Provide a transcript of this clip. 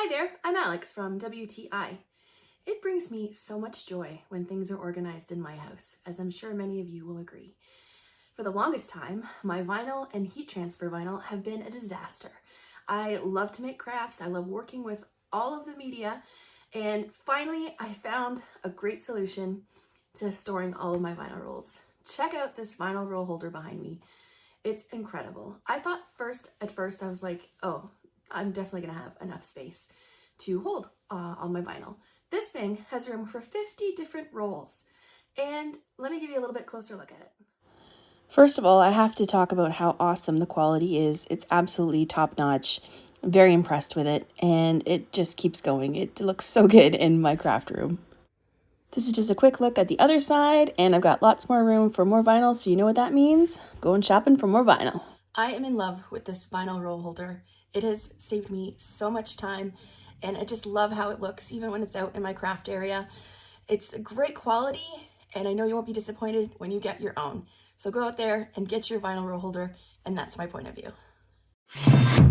Hi there, I'm Alex from WTI. It brings me so much joy when things are organized in my house, as I'm sure many of you will agree. For the longest time, my vinyl and heat transfer vinyl have been a disaster. I love to make crafts, I love working with all of the media, and finally I found a great solution to storing all of my vinyl rolls. Check out this vinyl roll holder behind me. It's incredible. I thought at first I was like, oh, I'm definitely gonna have enough space to hold all my vinyl. This thing has room for 50 different rolls. And let me give you a little bit closer look at it. First of all, I have to talk about how awesome the quality is. It's absolutely top-notch. I'm very impressed with it, and it just keeps going. It looks so good in my craft room. This is just a quick look at the other side, and I've got lots more room for more vinyl, so you know what that means. Going shopping for more vinyl. I am in love with this vinyl roll holder. It has saved me so much time, and I just love how it looks, even when it's out in my craft area. It's a great quality, and I know you won't be disappointed when you get your own. So go out there and get your vinyl roll holder, and that's my point of view.